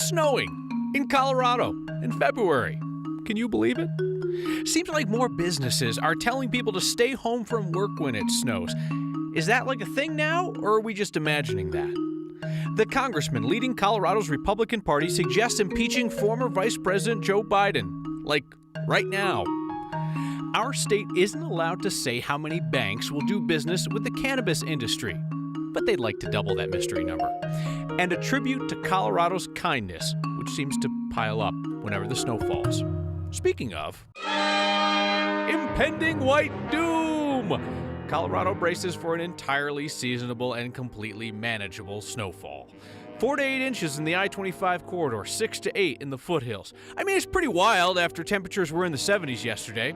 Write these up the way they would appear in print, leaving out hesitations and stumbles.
snowing in Colorado in February. Can you believe it? Seems like more businesses are telling people to stay home from work when it snows. Is that like a thing now, or are we just imagining that? The congressman leading Colorado's Republican Party suggests impeaching former Vice President Joe Biden, like right now. Our state isn't allowed to say how many banks will do business with the cannabis industry, but they'd like to double that mystery number. And a tribute to Colorado's kindness, which seems to pile up whenever the snow falls. Speaking of, impending white doom! Colorado braces for an entirely seasonable and completely manageable snowfall. 4 to 8 inches in the I-25 corridor, 6 to 8 in the foothills. I mean, it's pretty wild after temperatures were in the 70s yesterday.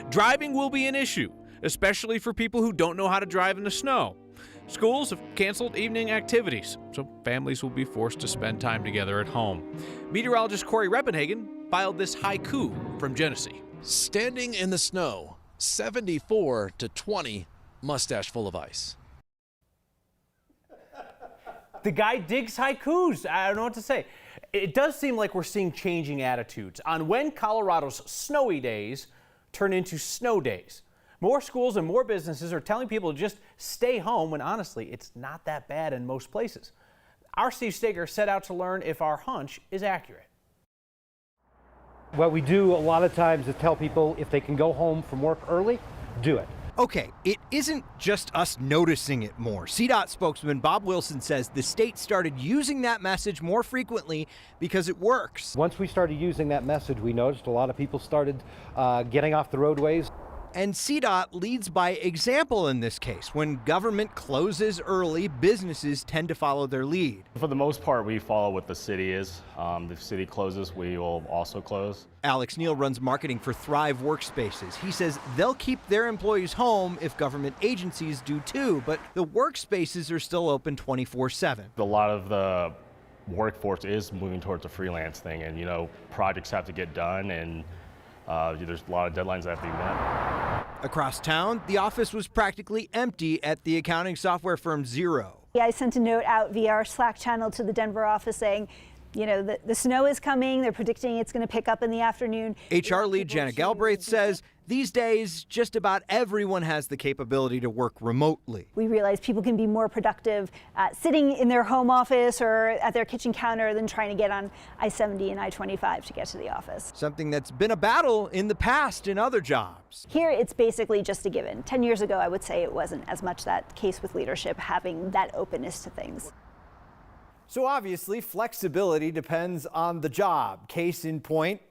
Driving will be an issue, especially for people who don't know how to drive in the snow. Schools have canceled evening activities, so families will be forced to spend time together at home. Meteorologist Corey Repenhagen filed this haiku from Genesee. Standing in the snow, 74 to 20, mustache full of ice. The guy digs haikus. I don't know what to say. It does seem like we're seeing changing attitudes on when Colorado's snowy days turn into snow days. More schools and more businesses are telling people to just stay home when honestly it's not that bad in most places. Our Steve Steger set out to learn if our hunch is accurate. What we do a lot of times is tell people if they can go home from work early, do it. Okay, it isn't just us noticing it more. CDOT spokesman Bob Wilson says the state started using that message more frequently because it works. Once we started using that message, we noticed a lot of people started getting off the roadways. And CDOT leads by example in this case. When government closes early, businesses tend to follow their lead. For the most part, we follow what the city is. If the city closes, we will also close. Alex Neal runs marketing for Thrive Workspaces. He says they'll keep their employees home if government agencies do too, but the workspaces are still open 24/7. A lot of the workforce is moving towards the freelance thing, and projects have to get done, and there's a lot of deadlines that have to be met. Across town, the office was practically empty at the accounting software firm Xero. I sent a note out via our Slack channel to the Denver office saying, the snow is coming. They're predicting it's going to pick up in the afternoon. HR lead Janet Galbraith says these days, just about everyone has the capability to work remotely. We realize people can be more productive sitting in their home office or at their kitchen counter than trying to get on I-70 and I-25 to get to the office. Something that's been a battle in the past in other jobs. Here, it's basically just a given. 10 years ago, I would say it wasn't as much that case with leadership having that openness to things. So obviously, flexibility depends on the job. Case in point,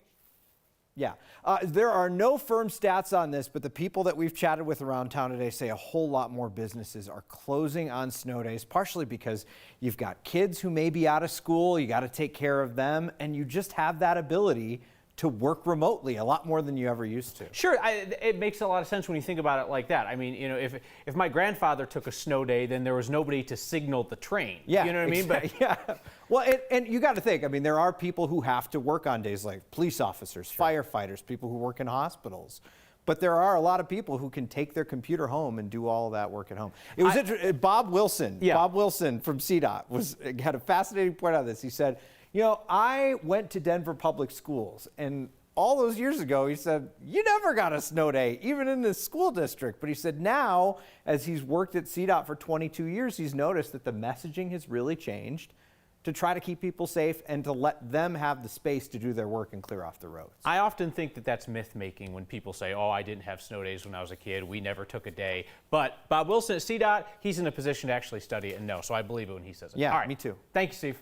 there are no firm stats on this, but the people that we've chatted with around town today say a whole lot more businesses are closing on snow days, partially because you've got kids who may be out of school, you got to take care of them, and you just have that ability to work remotely a lot more than you ever used to. Sure, it makes a lot of sense when you think about it like that. I mean, if my grandfather took a snow day, then there was nobody to signal the train. Yeah, you know what I mean? But yeah, well, and you got to think. I mean, there are people who have to work on days, like police officers, firefighters, people who work in hospitals. But there are a lot of people who can take their computer home and do all of that work at home. It was interesting. Bob Wilson from CDOT had a fascinating point on this. He said, I went to Denver public schools, and all those years ago, he said, you never got a snow day, even in the school district. But he said now, as he's worked at CDOT for 22 years, he's noticed that the messaging has really changed to try to keep people safe and to let them have the space to do their work and clear off the roads. I often think that that's myth-making when people say, oh, I didn't have snow days when I was a kid. We never took a day. But Bob Wilson at CDOT, he's in a position to actually study it and know. So I believe it when he says it. Yeah, all right. Me too. Thank you, Steve.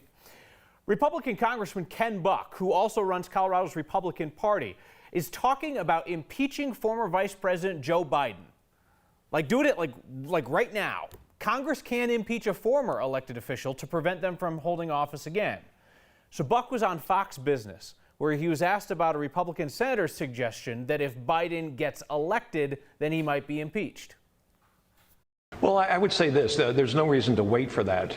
Republican Congressman Ken Buck, who also runs Colorado's Republican Party, is talking about impeaching former Vice President Joe Biden. Like doing it like right now. Congress can impeach a former elected official to prevent them from holding office again. So Buck was on Fox Business, where he was asked about a Republican senator's suggestion that if Biden gets elected, then he might be impeached. Well, I would say this, there's no reason to wait for that.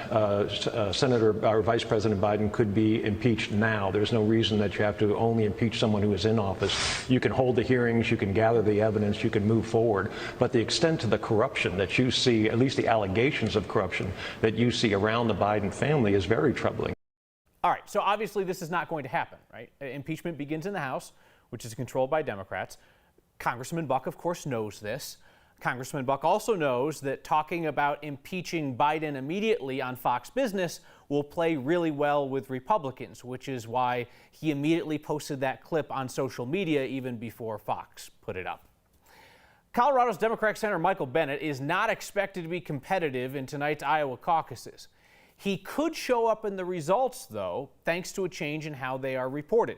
Senator or Vice President Biden could be impeached now. There's no reason that you have to only impeach someone who is in office. You can hold the hearings, you can gather the evidence, you can move forward. But the extent to the corruption that you see, at least the allegations of corruption that you see around the Biden family, is very troubling. All right, so obviously this is not going to happen, right? Impeachment begins in the House, which is controlled by Democrats. Congressman Buck, of course, knows this. Congressman Buck also knows that talking about impeaching Biden immediately on Fox Business will play really well with Republicans, which is why he immediately posted that clip on social media even before Fox put it up. Colorado's Democratic Senator Michael Bennet is not expected to be competitive in tonight's Iowa caucuses. He could show up in the results, though, thanks to a change in how they are reported.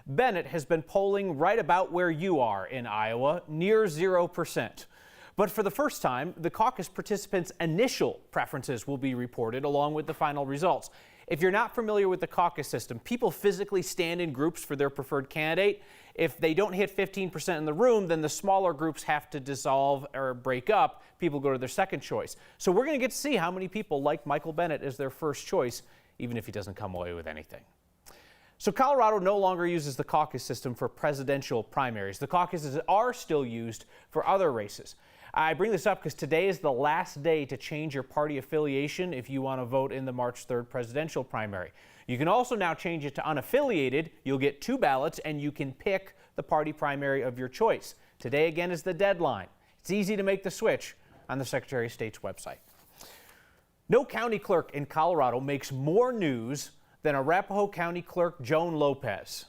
Bennet has been polling right about where you are in Iowa, near 0%. But for the first time, the caucus participants' initial preferences will be reported along with the final results. If you're not familiar with the caucus system, people physically stand in groups for their preferred candidate. If they don't hit 15% in the room, then the smaller groups have to dissolve or break up. People go to their second choice. So we're going to get to see how many people like Michael Bennet as their first choice, even if he doesn't come away with anything. So Colorado no longer uses the caucus system for presidential primaries. The caucuses are still used for other races. I bring this up because today is the last day to change your party affiliation if you want to vote in the March 3rd presidential primary. You can also now change it to unaffiliated. You'll get 2 ballots and you can pick the party primary of your choice. Today again is the deadline. It's easy to make the switch on the Secretary of State's website. No county clerk in Colorado makes more news than Arapahoe County Clerk Joan Lopez.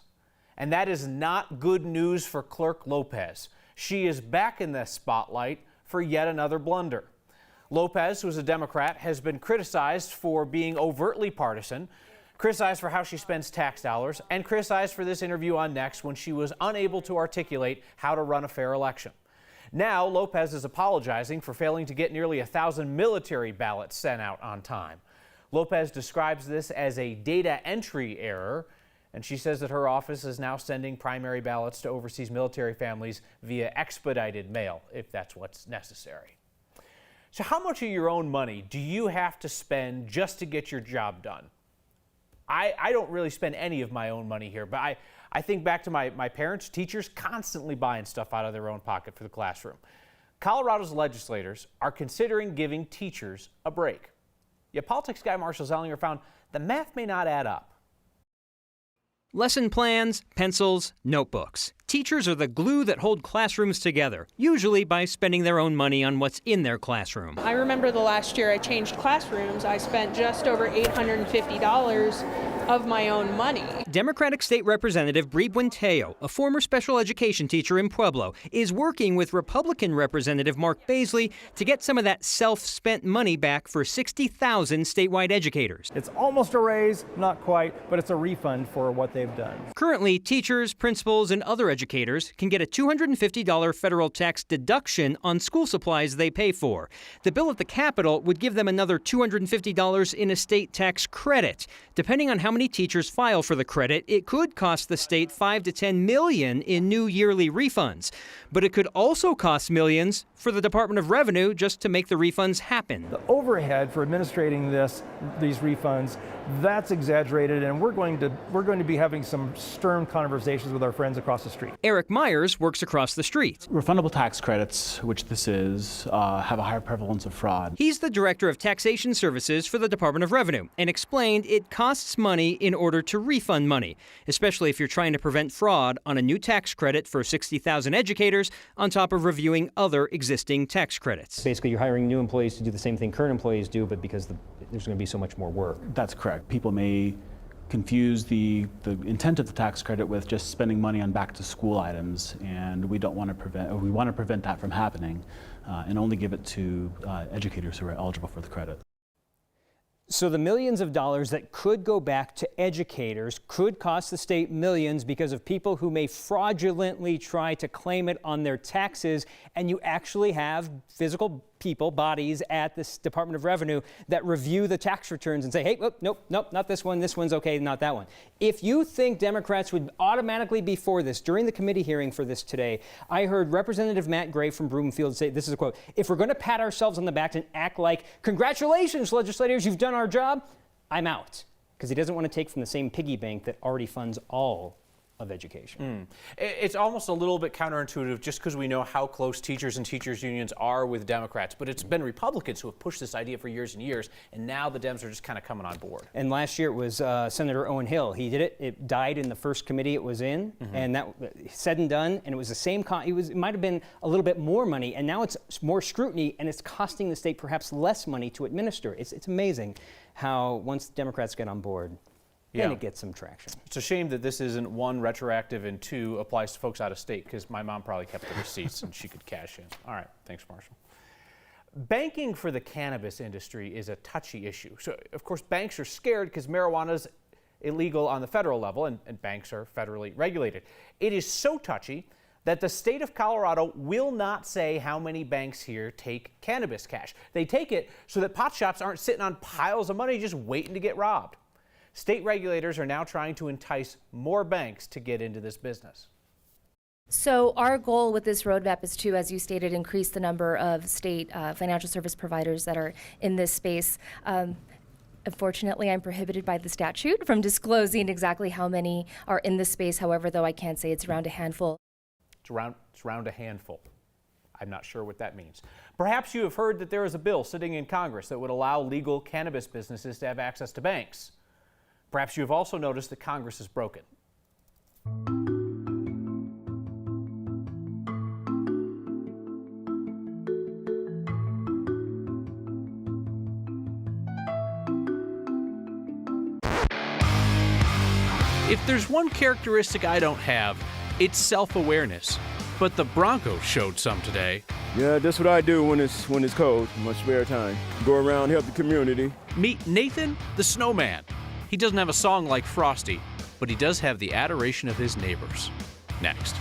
And that is not good news for Clerk Lopez. She is back in the spotlight for yet another blunder. Lopez, who's a Democrat, has been criticized for being overtly partisan, criticized for how she spends tax dollars, and criticized for this interview on Next when she was unable to articulate how to run a fair election. Now, Lopez is apologizing for failing to get nearly 1,000 military ballots sent out on time. Lopez describes this as a data entry error, and she says that her office is now sending primary ballots to overseas military families via expedited mail, if that's what's necessary. So how much of your own money do you have to spend just to get your job done? I don't really spend any of my own money here, but I think back to my parents, teachers constantly buying stuff out of their own pocket for the classroom. Colorado's legislators are considering giving teachers a break. Yet politics guy Marshall Zellinger found the math may not add up. Lesson plans, pencils, notebooks. Teachers are the glue that hold classrooms together, usually by spending their own money on what's in their classroom. I remember the last year I changed classrooms, I spent just over $850 of my own money. Democratic State Representative Bri Buenteo, a former special education teacher in Pueblo, is working with Republican Representative Mark Baisley to get some of that self-spent money back for 60,000 statewide educators. It's almost a raise, not quite, but it's a refund for what they've done. Currently, teachers, principals, and other educators can get a $250 federal tax deduction on school supplies they pay for. The bill at the Capitol would give them another $250 in a state tax credit. Depending on how many teachers file for the credit, it could cost the state $5 to $10 million in new yearly refunds. But it could also cost millions for the Department of Revenue just to make the refunds happen. The overhead for administrating these refunds, that's exaggerated, and we're going to be having some stern conversations with our friends across the street. Eric Myers works across the street. Refundable tax credits, which this is, have a higher prevalence of fraud. He's the director of taxation services for the Department of Revenue and explained it costs money in order to refund money, especially if you're trying to prevent fraud on a new tax credit for 60,000 educators on top of reviewing other existing tax credits. Basically, you're hiring new employees to do the same thing current employees do, but because there's going to be so much more work. That's correct. People may confuse the intent of the tax credit with just spending money on back-to-school items, and we want to prevent that from happening, and only give it to educators who are eligible for the credit. So the millions of dollars that could go back to educators could cost the state millions because of people who may fraudulently try to claim it on their taxes, and you actually have physical people, bodies at this Department of Revenue that review the tax returns and say, hey, nope, not this one's okay, not that one. If you think Democrats would automatically be for this, during the committee hearing for this today, I heard Representative Matt Gray from Broomfield say, this is a quote, if we're going to pat ourselves on the back and act like, congratulations, legislators, you've done our job, I'm out. Because he doesn't want to take from the same piggy bank that already funds all of education. It's almost a little bit counterintuitive just because we know how close teachers and teachers unions are with Democrats, but it's been Republicans who have pushed this idea for years and years, and now the Dems are just kind of coming on board. And last year it was Senator Owen Hill. He did it. It died in the first committee it was in, and that said and done. And it was the same. It might have been a little bit more money, and now it's more scrutiny, and it's costing the state perhaps less money to administer. It's amazing how once the Democrats get on board, then it gets some traction. It's a shame that this isn't one, retroactive, and two, applies to folks out of state, because my mom probably kept the receipts and she could cash in. All right, thanks, Marshall. Banking for the cannabis industry is a touchy issue. So, of course, banks are scared because marijuana is illegal on the federal level, and banks are federally regulated. It is so touchy that the state of Colorado will not say how many banks here take cannabis cash. They take it so that pot shops aren't sitting on piles of money just waiting to get robbed. State regulators are now trying to entice more banks to get into this business. So our goal with this roadmap is to, as you stated, increase the number of state financial service providers that are in this space. Unfortunately, I'm prohibited by the statute from disclosing exactly how many are in this space. However, though, I can say it's around a handful. It's around a handful. I'm not sure what that means. Perhaps you have heard that there is a bill sitting in Congress that would allow legal cannabis businesses to have access to banks. Perhaps you have also noticed that Congress is broken. If there's one characteristic I don't have, it's self-awareness. But the Broncos showed some today. Yeah, that's what I do when it's cold, in my spare time. Go around, help the community. Meet Nathan the Snowman. He doesn't have a song like Frosty, but he does have the adoration of his neighbors. Next.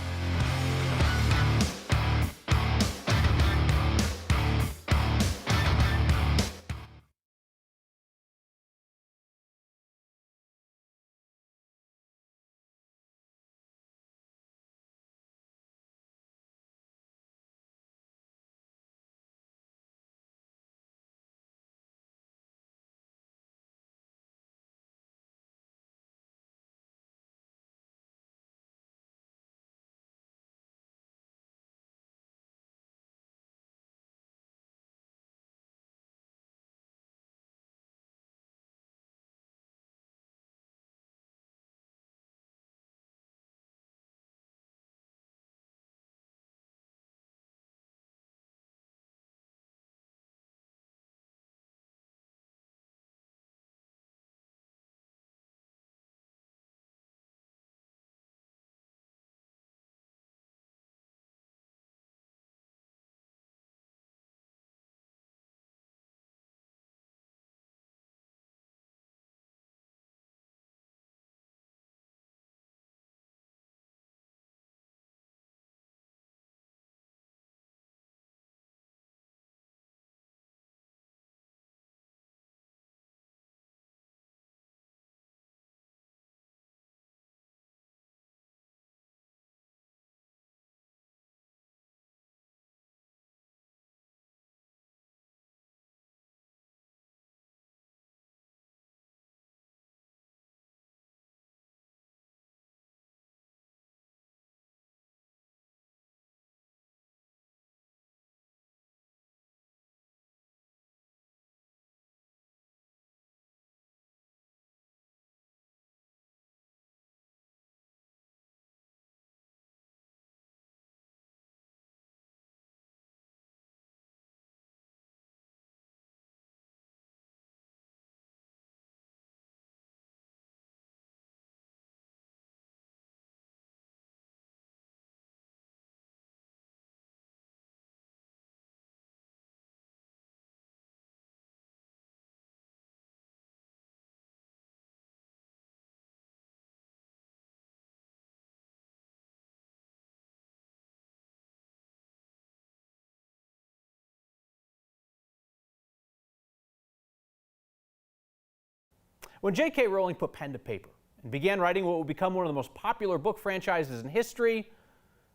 When J.K. Rowling put pen to paper and began writing what would become one of the most popular book franchises in history,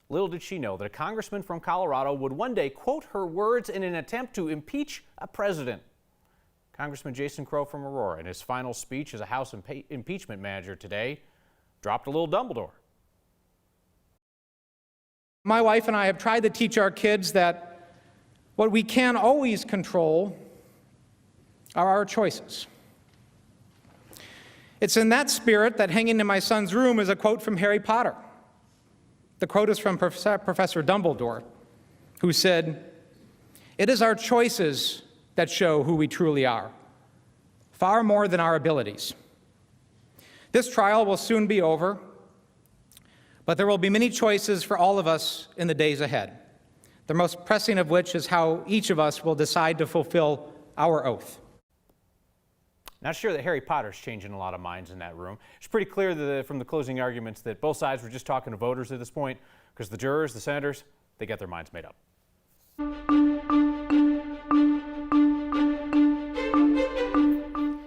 little did she know that a congressman from Colorado would one day quote her words in an attempt to impeach a president. Congressman Jason Crow from Aurora, in his final speech as a House impeachment manager today, dropped a little Dumbledore. My wife and I have tried to teach our kids that what we can always control are our choices. It's in that spirit that hanging in my son's room is a quote from Harry Potter. The quote is from Professor Dumbledore, who said, "It is our choices that show who we truly are, far more than our abilities." This trial will soon be over, but there will be many choices for all of us in the days ahead, the most pressing of which is how each of us will decide to fulfill our oath. Not sure that Harry Potter's changing a lot of minds in that room. It's pretty clear from the closing arguments that both sides were just talking to voters at this point, because the jurors, the senators, they got their minds made up.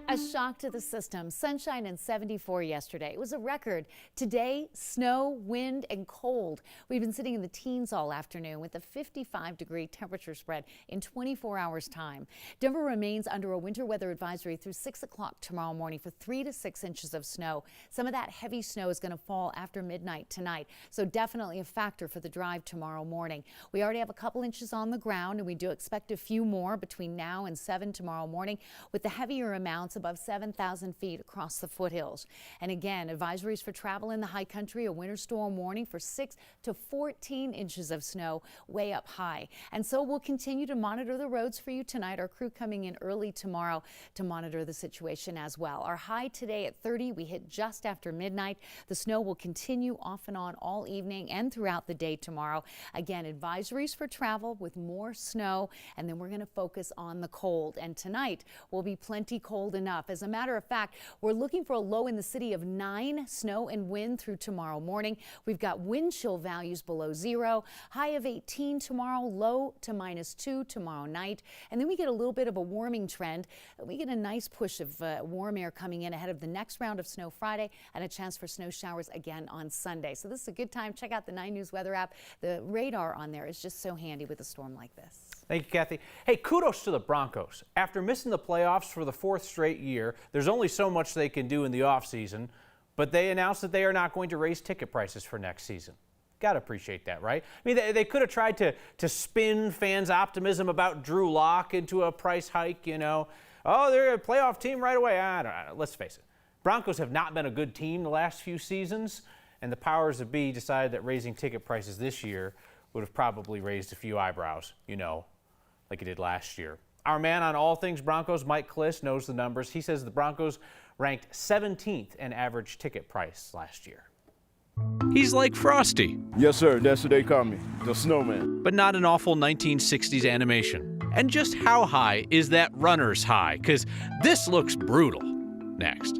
A shock to the system. Sunshine and 74 yesterday. It was a record. Today, snow, wind, and cold. We've been sitting in the teens all afternoon with a 55-degree temperature spread in 24 hours' time. Denver remains under a winter weather advisory through 6 o'clock tomorrow morning for 3 to 6 inches of snow. Some of that heavy snow is going to fall after midnight tonight, so definitely a factor for the drive tomorrow morning. We already have a couple inches on the ground, and we do expect a few more between now and 7 tomorrow morning, with the heavier amounts above 7,000 feet across the foothills. And again, advisories for travel in the high country, a winter storm warning for 6 to 14 inches of snow way up high. And so we'll continue to monitor the roads for you tonight. Our crew coming in early tomorrow to monitor the situation as well. Our high today at 30, we hit just after midnight. The snow will continue off and on all evening and throughout the day tomorrow. Again, advisories for travel with more snow, and then we're going to focus on the cold. And tonight will be plenty cold enough. As a matter of fact, we're looking for a low in the city of 9, snow and wind through tomorrow morning. We've got wind chill values below 0, high of 18 tomorrow, low to -2 tomorrow night. And then we get a little bit of a warming trend. We get a nice push of warm air coming in ahead of the next round of snow Friday and a chance for snow showers again on Sunday. So this is a good time. Check out the 9 News weather app. The radar on there is just so handy with a storm like this. Thank you, Kathy. Hey, kudos to the Broncos. After missing the playoffs for the 4th straight year, there's only so much they can do in the offseason, but they announced that they are not going to raise ticket prices for next season. Got to appreciate that, right? I mean, they could have tried to spin fans' optimism about Drew Lock into a price hike, you know. Oh, they're a playoff team right away. I don't know. Let's face it. Broncos have not been a good team the last few seasons, and the powers that be decided that raising ticket prices this year would have probably raised a few eyebrows, you know, like it did last year. Our man on all things Broncos, Mike Kliss, knows the numbers. He says the Broncos ranked 17th in average ticket price last year. He's like Frosty. Yes, sir. That's what they call me, the snowman. But not an awful 1960s animation. And just how high is that runner's high? Because this looks brutal. Next.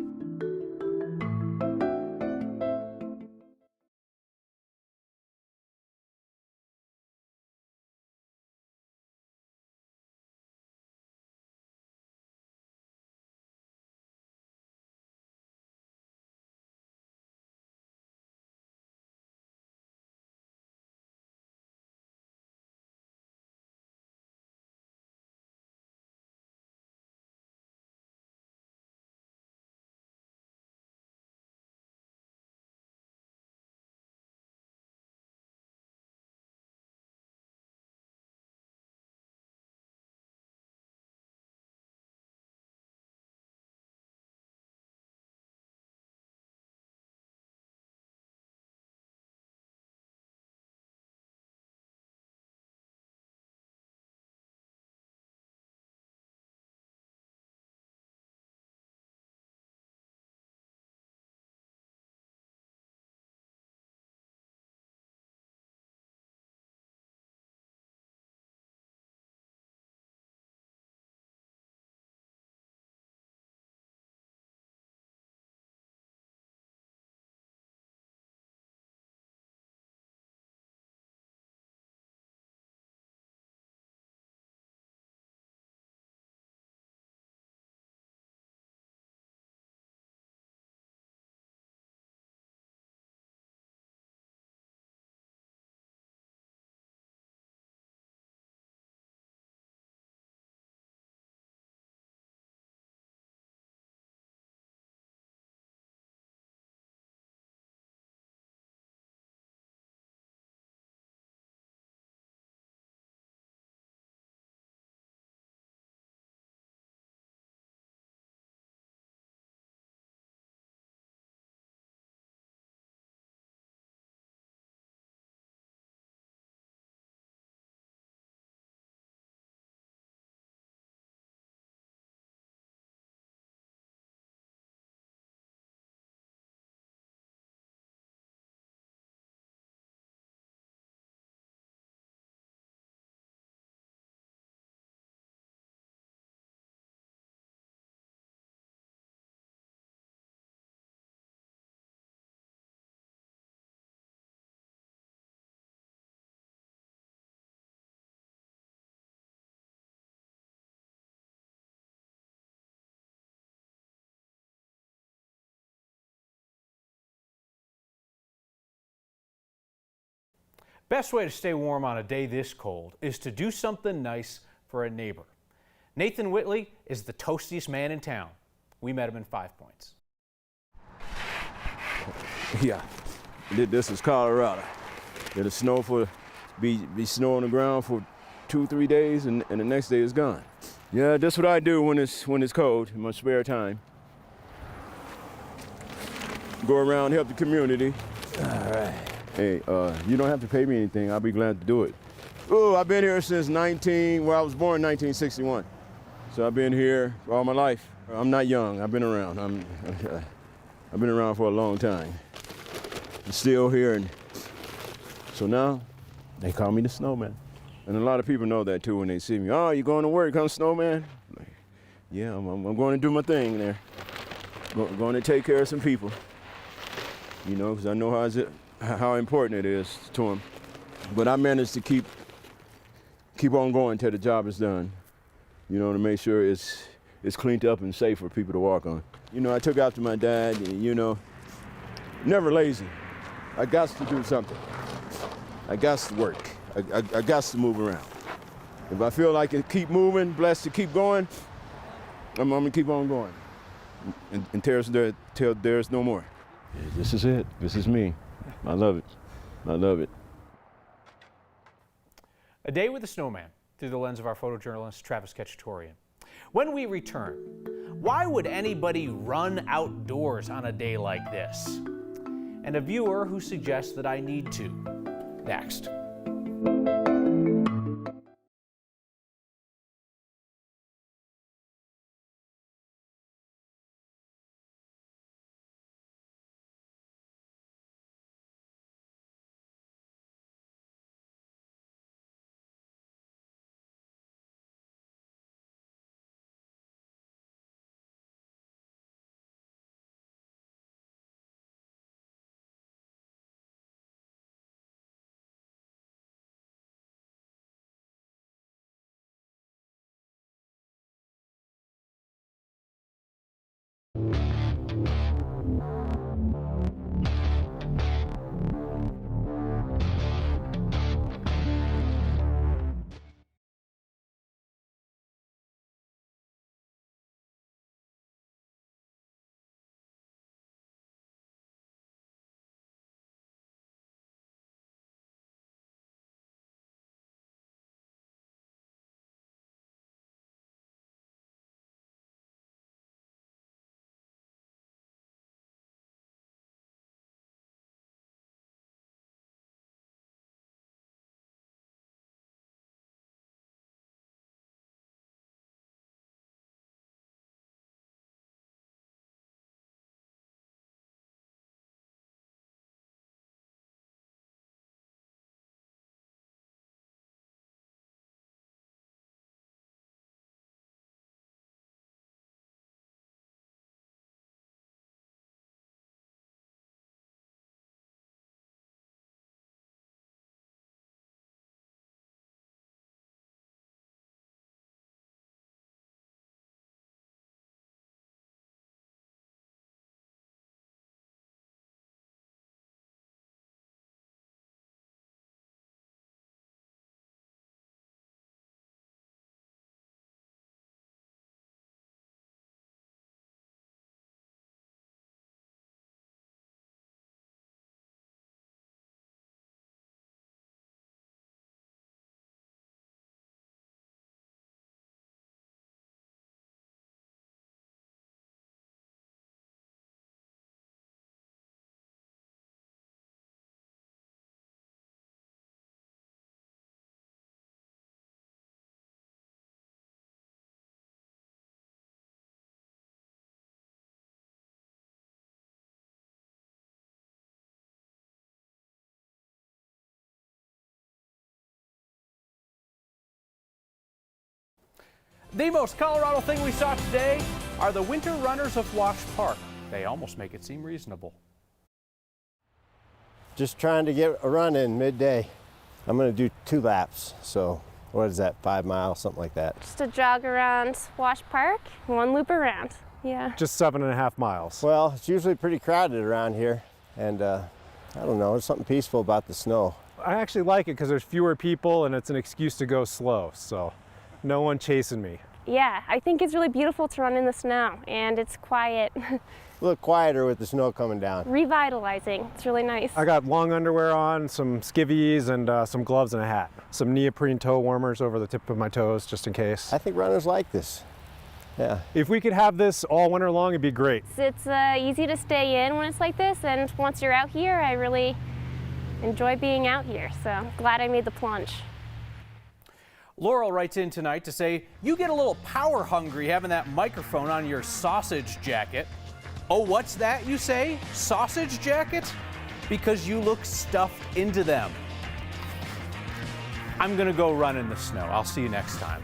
Best way to stay warm on a day this cold is to do something nice for a neighbor. Nathan Whitley is the toastiest man in town. We met him in 5 Points. Yeah, this is Colorado. It'll snow be snow on the ground for 2-3 days, and the next day is gone. Yeah, that's what I do when it's cold in my spare time. Go around, help the community. All right. Hey, you don't have to pay me anything. I'll be glad to do it. Oh, I've been here since I was born in 1961. So I've been here all my life. I'm not young. I've been around. I've been around for a long time. I'm still here, and so now they call me the snowman. And a lot of people know that too when they see me. Oh, you going to work, huh, snowman? Like, yeah, I'm going to do my thing there. Going to take care of some people. You know, because I know how important it is to them. But I managed to keep on going till the job is done. You know, to make sure it's cleaned up and safe for people to walk on. You know, I took after my dad, and, you know, never lazy. I got to do something. I got to work. I got to move around. If I feel like I keep moving, blessed to keep going, I'm gonna keep on going. Till there's no more. This is it. This is me. I love it. I love it. A day with the snowman through the lens of our photojournalist Travis Ketchatorian. When we return, why would anybody run outdoors on a day like this? And a viewer who suggests that I need to. Next. The most Colorado thing we saw today are the winter runners of Wash Park. They almost make it seem reasonable. Just trying to get a run in midday. I'm going to do 2 laps, so what is that, 5 miles, something like that. Just a jog around Wash Park, 1 loop around, yeah. Just 7.5 miles. Well, it's usually pretty crowded around here, and I don't know, there's something peaceful about the snow. I actually like it because there's fewer people and it's an excuse to go slow, so no one chasing me. Yeah, I think it's really beautiful to run in the snow, and it's quiet. A little quieter with the snow coming down. Revitalizing. It's really nice. I got long underwear on, some skivvies, and some gloves and a hat. Some neoprene toe warmers over the tip of my toes, just in case. I think runners like this. Yeah. If we could have this all winter long, it'd be great. It's easy to stay in when it's like this, and once you're out here, I really enjoy being out here, so glad I made the plunge. Laurel writes in tonight to say, you get a little power hungry having that microphone on your sausage jacket. Oh, what's that, you say? Sausage jacket? Because you look stuffed into them. I'm gonna go run in the snow. I'll see you next time.